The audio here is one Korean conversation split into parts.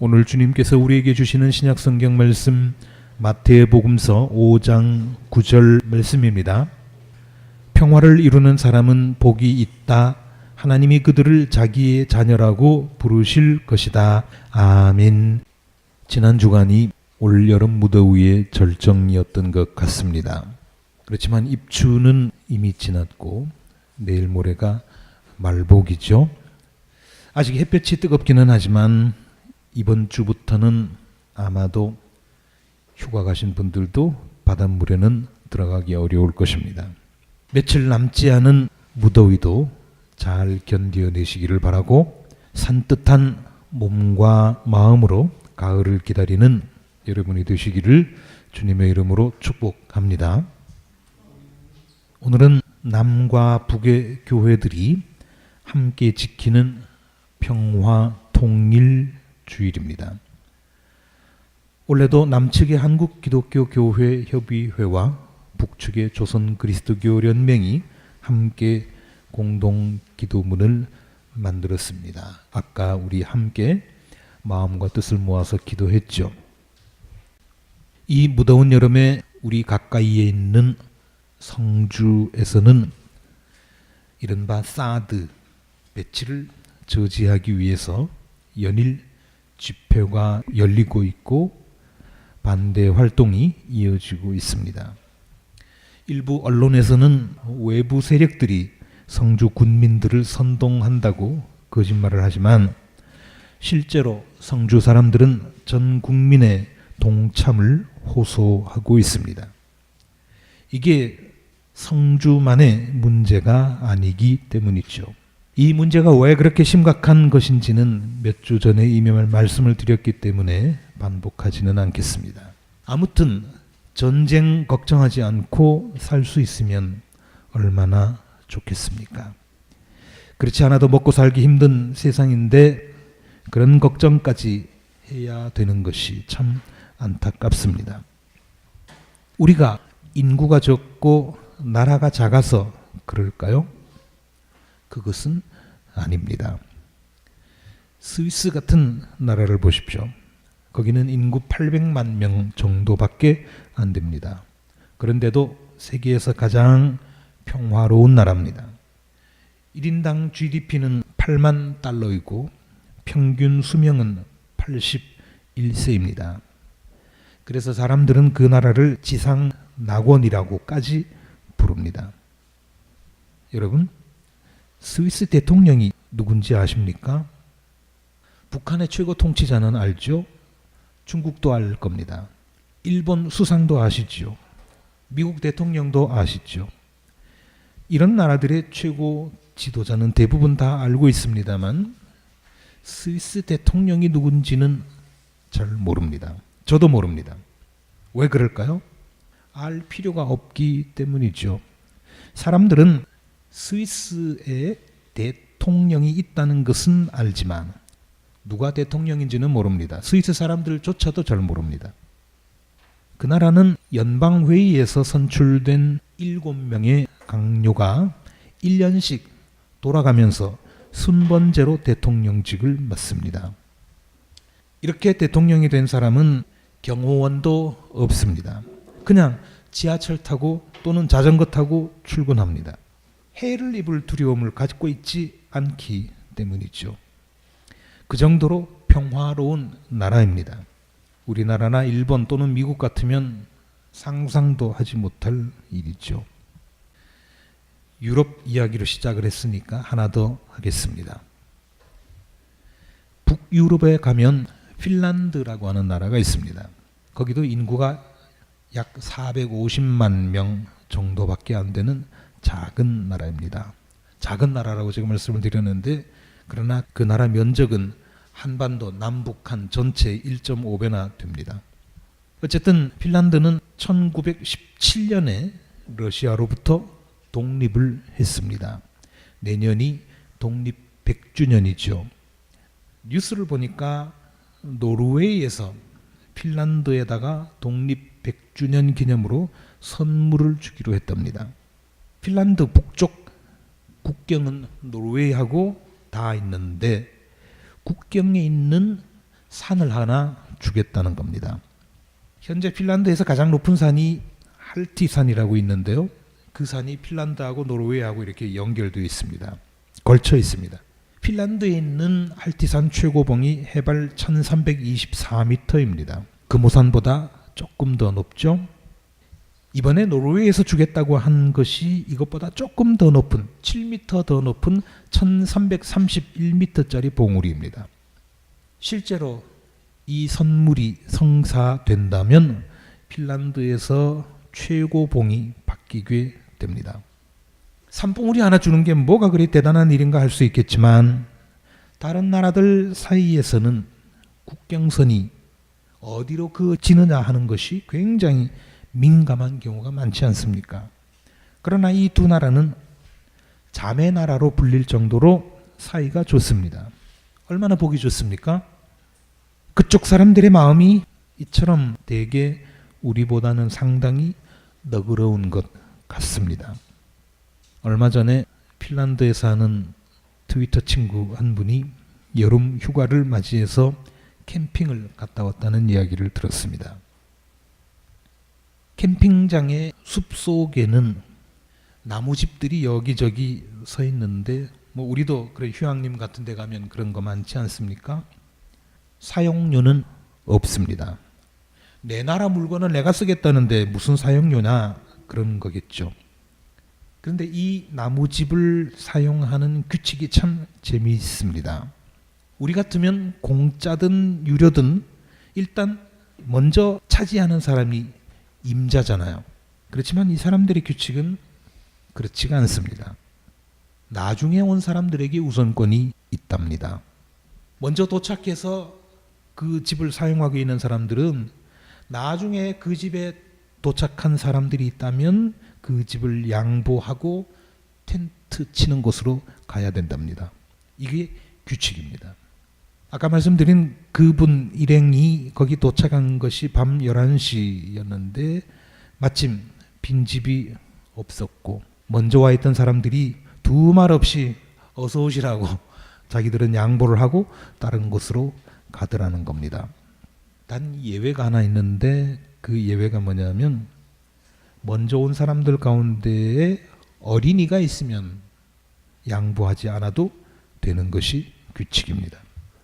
오늘 주님께서 우리에게 주시는 신약 성경 말씀 마태복음서 5장 9절 말씀입니다. 평화를 이루는 사람은 복이 있다. 하나님이 그들을 자기의 자녀라고 부르실 것이다. 아멘. 지난 주간이 올여름 무더위의 절정이었던 것 같습니다. 그렇지만 입추는 이미 지났고 내일 모레가 말복이죠. 아직 햇볕이 뜨겁기는 하지만 이번 주부터는 아마도 휴가 가신 분들도 바닷물에는 들어가기 어려울 것입니다. 며칠 남지 않은 무더위도 잘 견뎌내시기를 바라고 산뜻한 몸과 마음으로 가을을 기다리는 여러분이 되시기를 주님의 이름으로 축복합니다. 오늘은 남과 북의 교회들이 함께 지키는 평화 통일 주일입니다. 올해도 남측의 한국기독교교회협의회와 북측의 조선그리스도교연맹이 함께 공동 기도문을 만들었습니다. 아까 우리 함께 마음과 뜻을 모아서 기도했죠. 이 무더운 여름에 우리 가까이에 있는 성주에서는 이른바 사드 배치를 저지하기 위해서 연일 집회가 열리고 있고 반대 활동이 이어지고 있습니다. 일부 언론에서는 외부 세력들이 성주 군민들을 선동한다고 거짓말을 하지만 실제로 성주 사람들은 전 국민의 동참을 호소하고 있습니다. 이게 성주만의 문제가 아니기 때문이죠. 이 문제가 왜 그렇게 심각한 것인지는 몇 주 전에 이미 말씀을 드렸기 때문에 반복하지는 않겠습니다. 아무튼 전쟁 걱정하지 않고 살 수 있으면 얼마나 좋겠습니까? 그렇지 않아도 먹고 살기 힘든 세상인데 그런 걱정까지 해야 되는 것이 참 안타깝습니다. 우리가 인구가 적고 나라가 작아서 그럴까요? 그것은 아닙니다. 스위스 같은 나라를 보십시오. 거기는 인구 800만 명 정도밖에 안 됩니다. 그런데도 세계에서 가장 평화로운 나라입니다. 1인당 GDP는 8만 달러이고 평균 수명은 81세입니다. 그래서 사람들은 그 나라를 지상 낙원이라고까지 부릅니다. 여러분, 스위스 대통령이 누군지 아십니까? 북한의 최고 통치자는 알죠? 중국도 알 겁니다. 일본 수상도 아시죠? 미국 대통령도 아시죠? 이런 나라들의 최고 지도자는 대부분 다 알고 있습니다만 스위스 대통령이 누군지는 잘 모릅니다. 저도 모릅니다. 왜 그럴까요? 알 필요가 없기 때문이죠. 사람들은 스위스에 대통령이 있다는 것은 알지만 누가 대통령인지는 모릅니다. 스위스 사람들조차도 잘 모릅니다. 그 나라는 연방회의에서 선출된 7명의 강요가 1년씩 돌아가면서 순번제로 대통령직을 맡습니다. 이렇게 대통령이 된 사람은 경호원도 없습니다. 그냥 지하철 타고 또는 자전거 타고 출근합니다. 해를 입을 두려움을 가지고 있지 않기 때문이죠. 그 정도로 평화로운 나라입니다. 우리나라나 일본 또는 미국 같으면 상상도 하지 못할 일이죠. 유럽 이야기로 시작을 했으니까 하나 더 하겠습니다. 북유럽에 가면 핀란드라고 하는 나라가 있습니다. 거기도 인구가 약 450만 명 정도밖에 안 되는 작은 나라입니다. 작은 나라라고 제가 말씀을 드렸는데 그러나 그 나라 면적은 한반도 남북한 전체의 1.5배나 됩니다. 어쨌든 핀란드는 1917년에 러시아로부터 독립을 했습니다. 내년이 독립 100주년이죠. 뉴스를 보니까 노르웨이에서 핀란드에다가 독립 100주년 기념으로 선물을 주기로 했답니다. 핀란드 북쪽 국경은 노르웨이하고 다 있는데 국경에 있는 산을 하나 주겠다는 겁니다. 현재 핀란드에서 가장 높은 산이 할티산이라고 있는데요. 그 산이 핀란드하고 노르웨이하고 이렇게 연결되어 있습니다. 걸쳐 있습니다. 핀란드에 있는 할티산 최고봉이 해발 1324m입니다. 금오산보다 조금 더 높죠. 이번에 노르웨이에서 주겠다고 한 것이 이것보다 조금 더 높은 7m 더 높은 1331m짜리 봉우리입니다. 실제로 이 선물이 성사된다면 핀란드에서 최고봉이 바뀌게 됩니다. 산봉우리 하나 주는 게 뭐가 그리 대단한 일인가 할 수 있겠지만 다른 나라들 사이에서는 국경선이 어디로 그어지느냐 하는 것이 굉장히 민감한 경우가 많지 않습니까? 그러나 이 두 나라는 자매 나라로 불릴 정도로 사이가 좋습니다. 얼마나 보기 좋습니까? 그쪽 사람들의 마음이 이처럼 되게 우리보다는 상당히 너그러운 것 같습니다. 얼마 전에 핀란드에 사는 트위터 친구 한 분이 여름 휴가를 맞이해서 캠핑을 갔다 왔다는 이야기를 들었습니다. 캠핑장의 숲속에는 나무집들이 여기저기 서 있는데 뭐 우리도 그래 휴양림 같은 데 가면 그런 거 많지 않습니까? 사용료는 없습니다. 내 나라 물건을 내가 쓰겠다는데 무슨 사용료냐 그런 거겠죠. 그런데 이 나무집을 사용하는 규칙이 참 재미있습니다. 우리 같으면 공짜든 유료든 일단 먼저 차지하는 사람이 임자잖아요. 그렇지만 이 사람들의 규칙은 그렇지가 않습니다. 나중에 온 사람들에게 우선권이 있답니다. 먼저 도착해서 그 집을 사용하고 있는 사람들은 나중에 그 집에 도착한 사람들이 있다면 그 집을 양보하고 텐트 치는 곳으로 가야 된답니다. 이게 규칙입니다. 아까 말씀드린 그분 일행이 거기 도착한 것이 밤 11시였는데 마침 빈집이 없었고 먼저 와 있던 사람들이 두 말 없이 어서 오시라고 자기들은 양보를 하고 다른 곳으로 가더라는 겁니다. 단 예외가 하나 있는데 그 예외가 뭐냐면 먼저 온 사람들 가운데에 어린이가 있으면 양보하지 않아도 되는 것이 규칙입니다.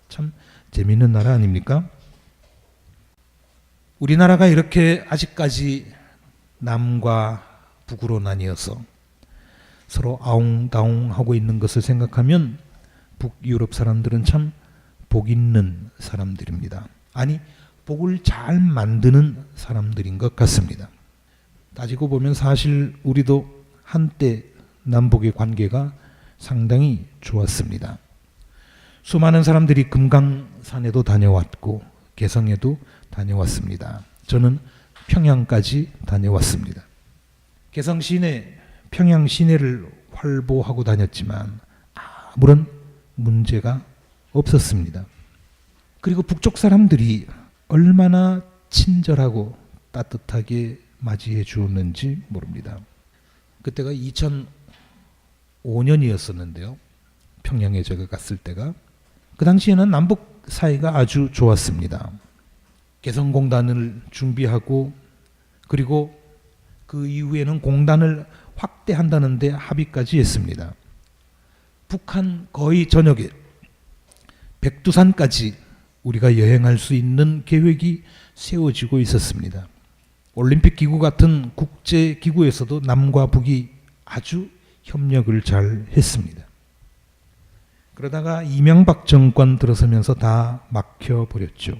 참 재미있는 나라 아닙니까? 우리나라가 이렇게 아직까지 남과 북으로 나뉘어서 서로 아웅다웅하고 있는 것을 생각하면 북유럽 사람들은 참 복 있는 사람들입니다. 아니 복을 잘 만드는 사람들인 것 같습니다. 따지고 보면 사실 우리도 한때 남북의 관계가 상당히 좋았습니다. 수많은 사람들이 금강산에도 다녀왔고 개성에도 다녀왔습니다. 저는 평양까지 다녀왔습니다. 개성 시내, 평양 시내를 활보하고 다녔지만 아무런 문제가 없었습니다. 그리고 북쪽 사람들이 얼마나 친절하고 따뜻하게 맞이해 주었는지 모릅니다. 그때가 2005년이었었는데요. 평양에 제가 갔을 때가 그 당시에는 남북 사이가 아주 좋았습니다. 개성공단을 준비하고 그리고 그 이후에는 공단을 확대한다는데 합의까지 했습니다. 북한 거의 전역에 백두산까지 우리가 여행할 수 있는 계획이 세워지고 있었습니다. 올림픽 기구 같은 국제 기구에서도 남과 북이 아주 협력을 잘 했습니다. 그러다가 이명박 정권 들어서면서 다 막혀버렸죠.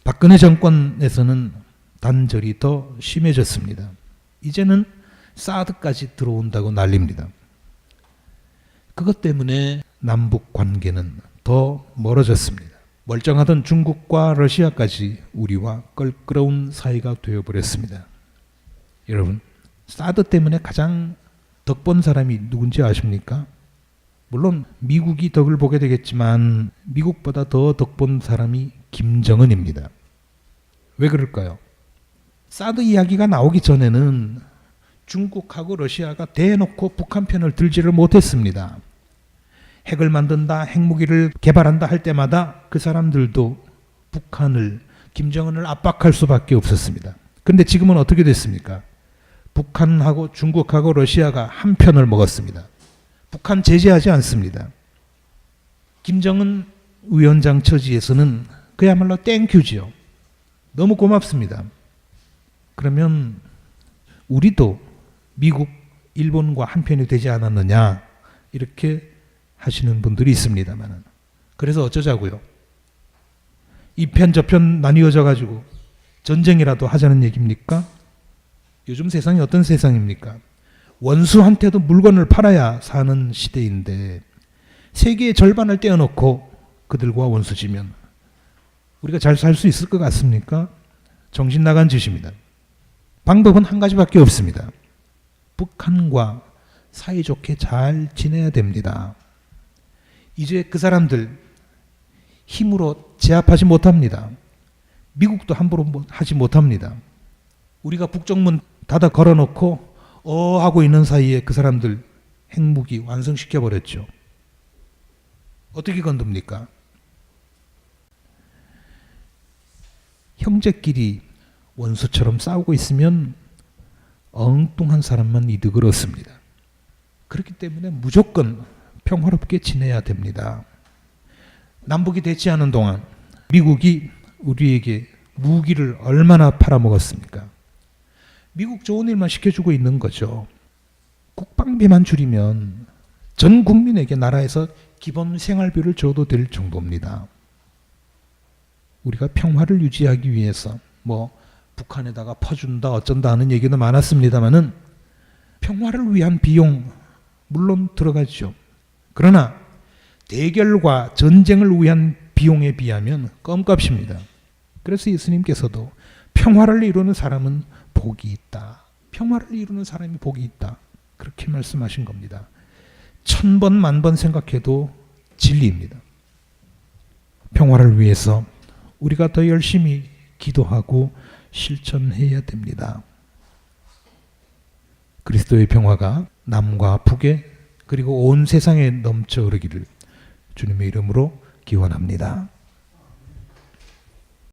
박근혜 정권에서는 단절이 더 심해졌습니다. 이제는 사드까지 들어온다고 난립니다. 그것 때문에 남북 관계는 더 멀어졌습니다. 멀쩡하던 중국과 러시아까지 우리와 껄끄러운 사이가 되어버렸습니다. 여러분, 사드 때문에 가장 덕본 사람이 누군지 아십니까? 물론 미국이 덕을 보게 되겠지만 미국보다 더 덕본 사람이 김정은입니다. 왜 그럴까요? 사드 이야기가 나오기 전에는 중국하고 러시아가 대놓고 북한 편을 들지를 못했습니다. 핵을 만든다, 핵무기를 개발한다 할 때마다 그 사람들도 북한을, 김정은을 압박할 수밖에 없었습니다. 그런데 지금은 어떻게 됐습니까? 북한하고 중국하고 러시아가 한 편을 먹었습니다. 북한 제재하지 않습니다. 김정은 위원장 처지에서는 그야말로 땡큐지요. 너무 고맙습니다. 그러면 우리도 미국, 일본과 한 편이 되지 않았느냐 이렇게 하시는 분들이 있습니다만, 그래서 어쩌자고요? 이 편 저 편 나뉘어져 가지고 전쟁이라도 하자는 얘기입니까? 요즘 세상이 어떤 세상입니까? 원수한테도 물건을 팔아야 사는 시대인데 세계의 절반을 떼어놓고 그들과 원수지면 우리가 잘 살 수 있을 것 같습니까? 정신 나간 짓입니다. 방법은 한 가지밖에 없습니다. 북한과 사이좋게 잘 지내야 됩니다. 이제 그 사람들 힘으로 제압하지 못합니다. 미국도 함부로 하지 못합니다. 우리가 북정문 닫아 걸어놓고 하고 있는 사이에 그 사람들 핵무기 완성시켜버렸죠. 어떻게 건듭니까? 형제끼리 원수처럼 싸우고 있으면 엉뚱한 사람만 이득을 얻습니다. 그렇기 때문에 무조건 평화롭게 지내야 됩니다. 남북이 대치하는 동안 미국이 우리에게 무기를 얼마나 팔아먹었습니까? 미국 좋은 일만 시켜주고 있는 거죠. 국방비만 줄이면 전 국민에게 나라에서 기본 생활비를 줘도 될 정도입니다. 우리가 평화를 유지하기 위해서 북한에다가 퍼준다 어쩐다 하는 얘기도 많았습니다마는 평화를 위한 비용 물론 들어가죠. 그러나 대결과 전쟁을 위한 비용에 비하면 껌값입니다. 그래서 예수님께서도 평화를 이루는 사람은 복이 있다. 평화를 이루는 사람이 복이 있다. 그렇게 말씀하신 겁니다. 1000번 만번 생각해도 진리입니다. 평화를 위해서 우리가 더 열심히 기도하고 실천해야 됩니다. 그리스도의 평화가 남과 북에 그리고 온 세상에 넘쳐 흐르기를 주님의 이름으로 기원합니다.